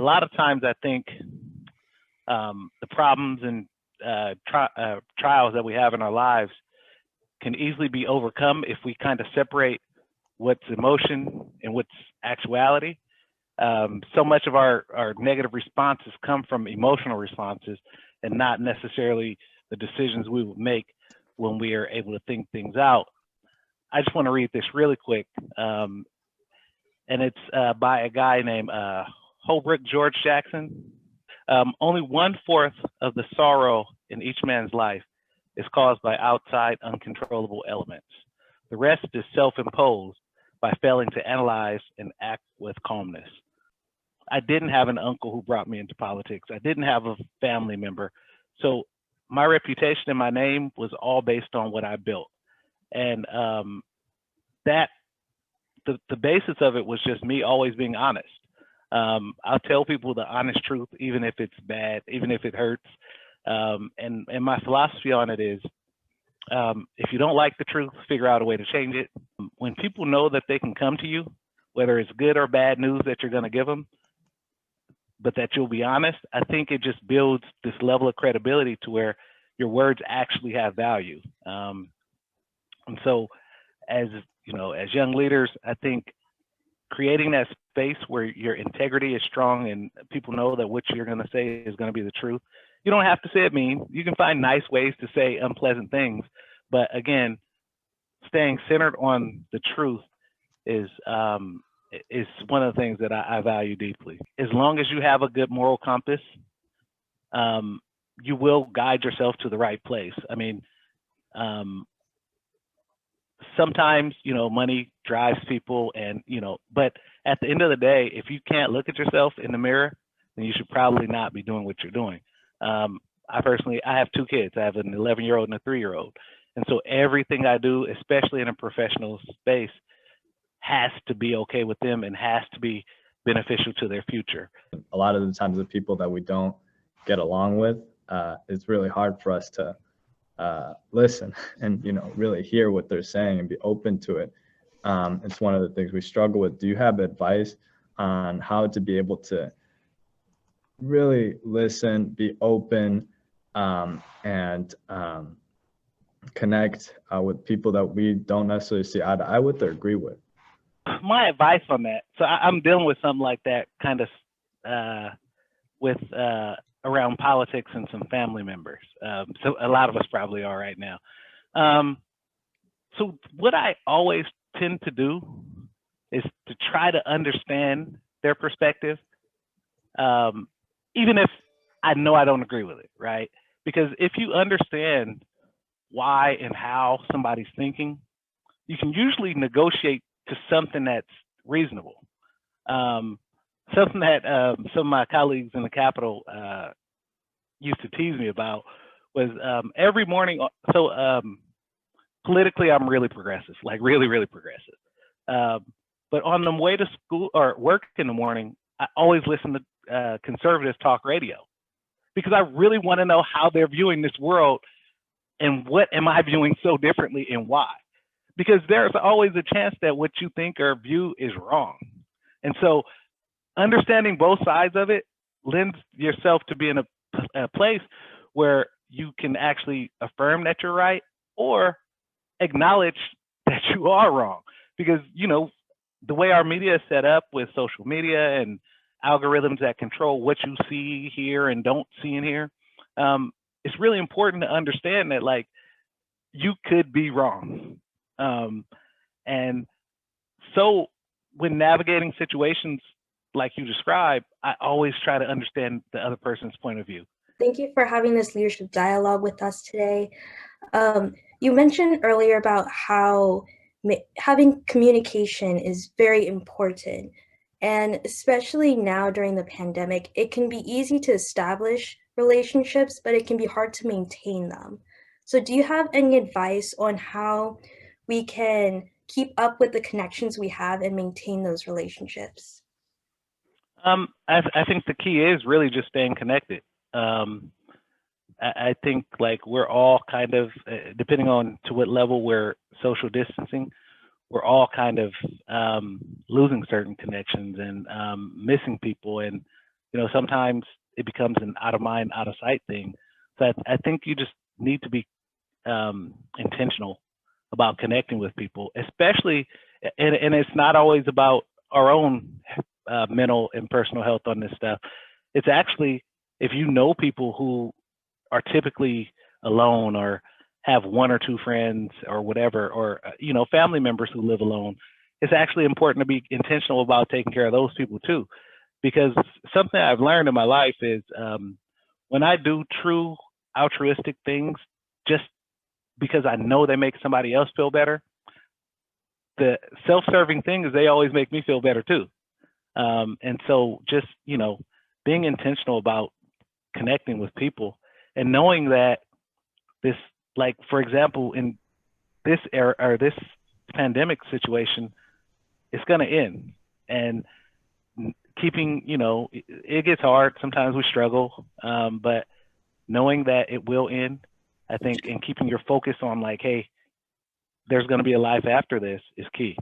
lot of times I think the problems and trials that we have in our lives can easily be overcome if we kind of separate what's emotion and what's actuality. So much of our negative responses come from emotional responses and not necessarily the decisions we would make when we are able to think things out. I just want to read this really quick. And it's by a guy named Holbrook George Jackson. Only 1/4 of the sorrow in each man's life is caused by outside uncontrollable elements. The rest is self-imposed by failing to analyze and act with calmness. I didn't have an uncle who brought me into politics. I didn't have a family member. So my reputation and my name was all based on what I built. And that the basis of it was just me always being honest. I'll tell people the honest truth, even if it's bad, even if it hurts. And my philosophy on it is, if you don't like the truth, figure out a way to change it. When people know that they can come to you, whether it's good or bad news that you're going to give them, but that you'll be honest, I think it just builds this level of credibility to where your words actually have value. And so as you know, as young leaders, I think creating that space where your integrity is strong and people know that what you're going to say is going to be the truth. You don't have to say it mean. You can find nice ways to say unpleasant things, but again, staying centered on the truth is one of the things that I value deeply. As long as you have a good moral compass, you will guide yourself to the right place. I mean, sometimes, you know, money drives people and, you know, but at the end of the day, if you can't look at yourself in the mirror, then you should probably not be doing what you're doing. I have 2 kids. I have an 11-year-old and a 3-year-old. And so everything I do, especially in a professional space, has to be okay with them and has to be beneficial to their future. A lot of the times the people that we don't get along with, it's really hard for us to listen and, you know, really hear what they're saying and be open to it. It's one of the things we struggle with. Do you have advice on how to be able to really listen, be open, and connect with people that we don't necessarily see eye to eye with or agree with? My advice on that, so I'm dealing with something like that kind of with around politics and some family members. So a lot of us probably are right now. So what I always tend to do is to try to understand their perspective, even if I know I don't agree with it, right? Because if you understand why and how somebody's thinking, you can usually negotiate to something that's reasonable. Something that some of my colleagues in the Capitol used to tease me about was every morning. So politically, I'm really progressive, like really, really progressive. But on the way to school or work in the morning, I always listen to conservative talk radio because I really want to know how they're viewing this world and what am I viewing so differently and why. Because there's always a chance that what you think or view is wrong. And so understanding both sides of it lends yourself to be in a place where you can actually affirm that you're right or acknowledge that you are wrong. Because, you know, the way our media is set up with social media and algorithms that control what you see, hear, and don't see and hear, it's really important to understand that, like, you could be wrong. And so when navigating situations like you described, I always try to understand the other person's point of view. Thank you for having this leadership dialogue with us today. You mentioned earlier about how having communication is very important. And especially now during the pandemic, it can be easy to establish relationships, but it can be hard to maintain them. So do you have any advice on how we can keep up with the connections we have and maintain those relationships? I think the key is really just staying connected. I think, like, we're all kind of, depending on to what level we're social distancing, we're all kind of losing certain connections and missing people. And you know, sometimes it becomes an out of mind, out of sight thing. So I think you just need to be intentional about connecting with people, especially, and it's not always about our own mental and personal health on this stuff. It's actually, if you know people who are typically alone or have one or two friends or whatever, or, you know, family members who live alone, it's actually important to be intentional about taking care of those people too. Because something I've learned in my life is when I do true altruistic things, just because I know they make somebody else feel better, the self-serving thing is they always make me feel better too. And so just, you know, being intentional about connecting with people and knowing that this, like, for example, in this era or this pandemic situation, it's going to end. And keeping, you know, it gets hard. Sometimes we struggle, but knowing that it will end, I think, and keeping your focus on like, hey, there's going to be a life after this is key.